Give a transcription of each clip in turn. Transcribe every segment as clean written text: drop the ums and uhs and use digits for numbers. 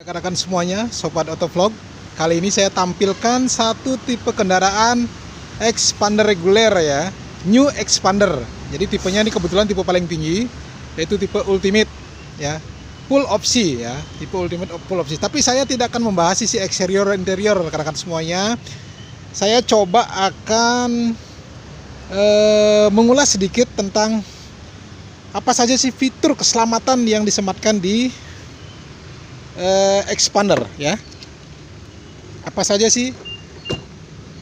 rekan-rekan semuanya, Sobat Autovlog. Kali ini saya tampilkan satu tipe kendaraan expander reguler ya, New Expander. Jadi tipenya ini kebetulan tipe paling tinggi, yaitu tipe Ultimate ya, full opsi ya, tipe Ultimate full opsi. Tapi saya tidak akan membahas sisi eksterior interior rekan-rekan semuanya. Saya coba akan mengulas sedikit tentang apa saja sih fitur keselamatan yang disematkan di Expander ya. Apa saja sih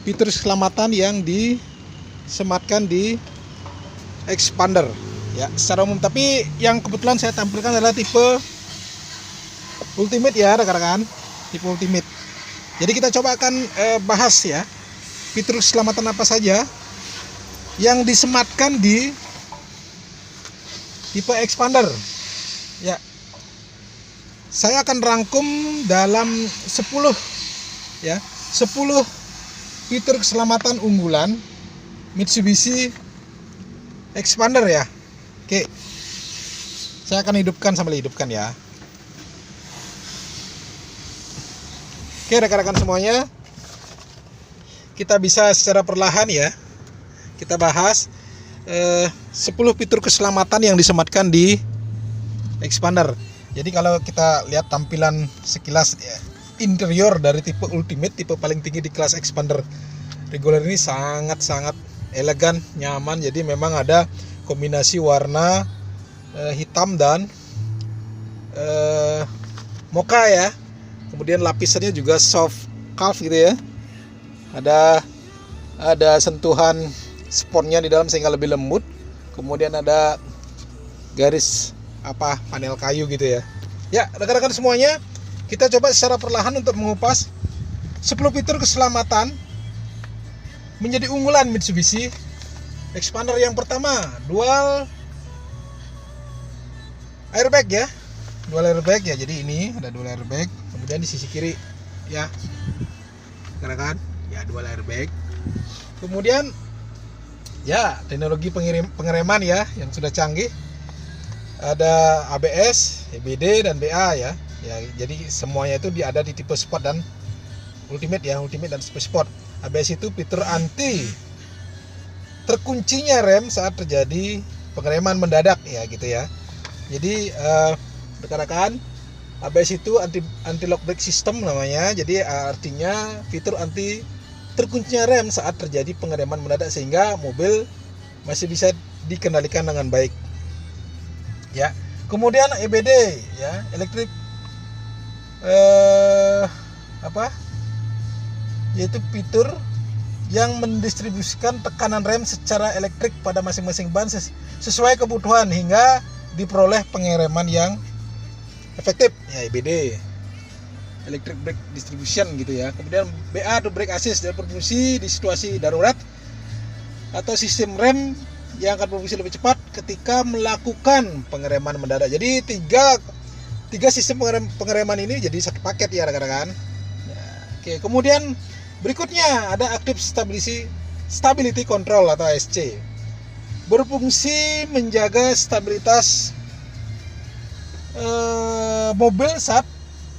fitur keselamatan yang disematkan di Expander ya secara umum. Tapi yang kebetulan saya tampilkan adalah tipe Ultimate ya rekan-rekan, tipe Ultimate. Jadi kita coba akan bahas ya fitur keselamatan apa saja yang disematkan di tipe Expander ya. Saya akan rangkum dalam 10 fitur keselamatan unggulan Mitsubishi Expander ya. Oke, saya akan sambil hidupkan ya. Oke rekan-rekan semuanya, kita bisa secara perlahan ya, kita bahas 10 fitur keselamatan yang disematkan di Expander. Jadi kalau kita lihat tampilan sekilas ya, interior dari tipe Ultimate, tipe paling tinggi di kelas Expander reguler ini sangat-sangat elegan, nyaman. Jadi memang ada kombinasi warna hitam dan mocha ya. Kemudian lapisannya juga soft calf gitu ya. Ada sentuhan sponnya di dalam sehingga lebih lembut. Kemudian ada garis panel kayu gitu ya. Ya, rekan-rekan semuanya, kita coba secara perlahan untuk mengupas 10 fitur keselamatan menjadi unggulan Mitsubishi Expander. Yang pertama, dual airbag ya. Dual airbag ya. Jadi ini ada dual airbag. Kemudian di sisi kiri ya, rekan-rekan, ya dual airbag. Kemudian ya teknologi pengereman ya yang sudah canggih. Ada ABS, EBD dan BA ya. Ya, jadi semuanya itu ada di tipe Sport dan Ultimate ya, Ultimate dan Sport. ABS itu fitur anti terkuncinya rem saat terjadi pengereman mendadak ya gitu ya. Jadi rekan-rekan, ABS itu anti lock brake system namanya. Jadi artinya fitur anti terkuncinya rem saat terjadi pengereman mendadak sehingga mobil masih bisa dikendalikan dengan baik. Ya, kemudian EBD ya, elektrik yaitu fitur yang mendistribusikan tekanan rem secara elektrik pada masing-masing ban sesuai kebutuhan hingga diperoleh pengereman yang efektif ya. EBD, electric brake distribution gitu ya. Kemudian BA atau brake assist dan berfungsi di situasi darurat atau sistem rem yang akan berfungsi lebih cepat ketika melakukan pengereman mendadak. Jadi tiga sistem pengereman ini jadi satu paket ya rekan-rekan. Ya, oke, kemudian berikutnya ada Active Stability Control atau ASC. Berfungsi menjaga stabilitas mobil saat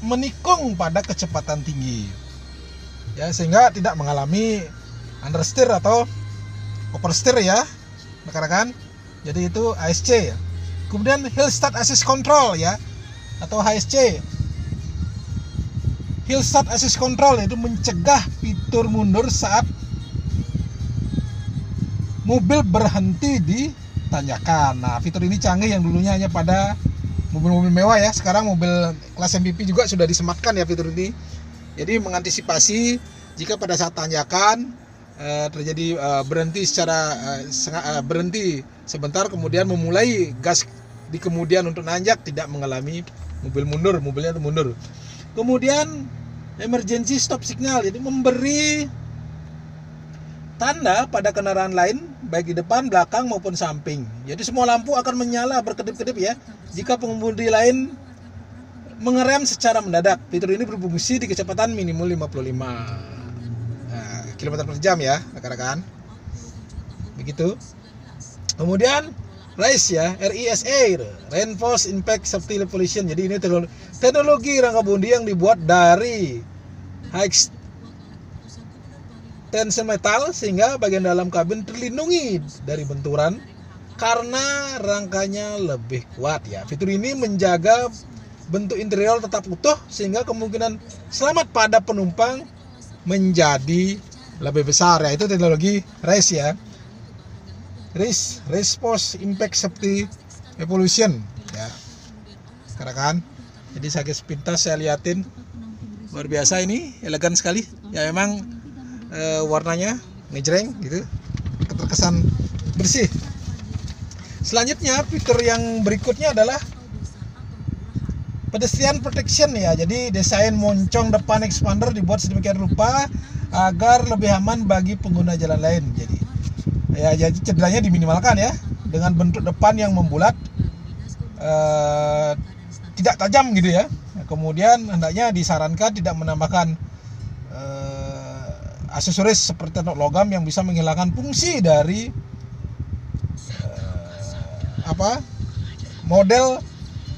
menikung pada kecepatan tinggi. Ya, sehingga tidak mengalami understeer atau oversteer ya, rekan-rekan. Jadi itu ASC ya. Kemudian Hill Start Assist Control ya, atau HSC. Hill Start Assist Control itu mencegah fitur mundur saat mobil berhenti di tanjakan. Nah, fitur ini canggih yang dulunya hanya pada mobil-mobil mewah ya. Sekarang mobil kelas MPV juga sudah disematkan ya fitur ini. Jadi mengantisipasi jika pada saat tanjakan terjadi berhenti berhenti sebentar kemudian memulai gas di kemudian untuk nanjak, tidak mengalami mobilnya itu mundur. Kemudian emergency stop signal, jadi memberi tanda pada kendaraan lain baik di depan, belakang maupun samping. Jadi semua lampu akan menyala berkedip-kedip ya jika pengemudi lain mengerem secara mendadak. Fitur ini berfungsi di kecepatan minimal 55 km per jam ya rekan-rekan. Begitu. Kemudian RISE ya, RISA, Reinforced Impact Safety Evolution. Jadi ini teknologi rangka bundi yang dibuat dari high tension metal sehingga bagian dalam kabin terlindungi dari benturan karena rangkanya lebih kuat ya. Fitur ini menjaga bentuk interior tetap utuh sehingga kemungkinan selamat pada penumpang menjadi lebih besar ya. Itu teknologi RISE ya. Response Impact Safety Evolution ya. Sekarang kan. Jadi saya sepintas saya liatin, luar biasa ini, elegan sekali. Ya memang warnanya ngejreng gitu, terkesan bersih. Selanjutnya fitur yang berikutnya adalah pedestrian protection ya. Jadi desain moncong depan expander dibuat sedemikian rupa agar lebih aman bagi pengguna jalan lain. Jadi cederanya diminimalkan ya, dengan bentuk depan yang membulat, tidak tajam gitu ya. Kemudian hendaknya disarankan tidak menambahkan aksesoris seperti logam yang bisa menghilangkan fungsi dari model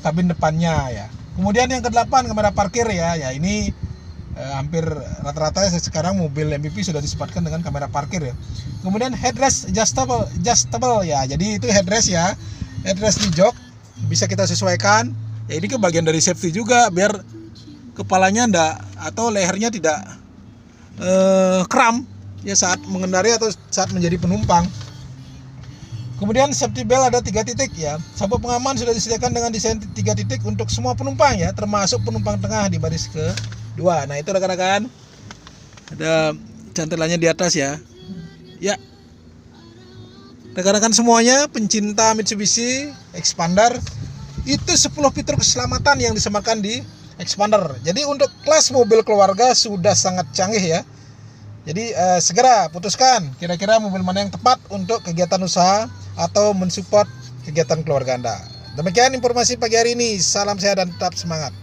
kabin depannya ya. Kemudian yang ke-8 kamera parkir ya. Ya ini hampir rata-rata sekarang mobil MPV sudah disempatkan dengan kamera parkir ya. Kemudian headrest adjustable ya. Jadi itu headrest ya. Headrest di jok bisa kita sesuaikan. Ya ini ke bagian dari safety juga biar kepalanya atau lehernya tidak kram ya saat mengendarai atau saat menjadi penumpang. Kemudian safety belt ada 3 titik ya. Sabuk pengaman sudah disediakan dengan desain 3 titik untuk semua penumpang ya, termasuk penumpang tengah di baris kedua. Nah itu rekan-rekan, ada cantelannya di atas ya. Ya, rekan-rekan semuanya pencinta Mitsubishi Expander, itu 10 fitur keselamatan yang disematkan di Expander. Jadi untuk kelas mobil keluarga sudah sangat canggih ya. Jadi segera putuskan kira-kira mobil mana yang tepat untuk kegiatan usaha atau mensupport kegiatan keluarga Anda. Demikian informasi pagi hari ini. Salam sehat dan tetap semangat.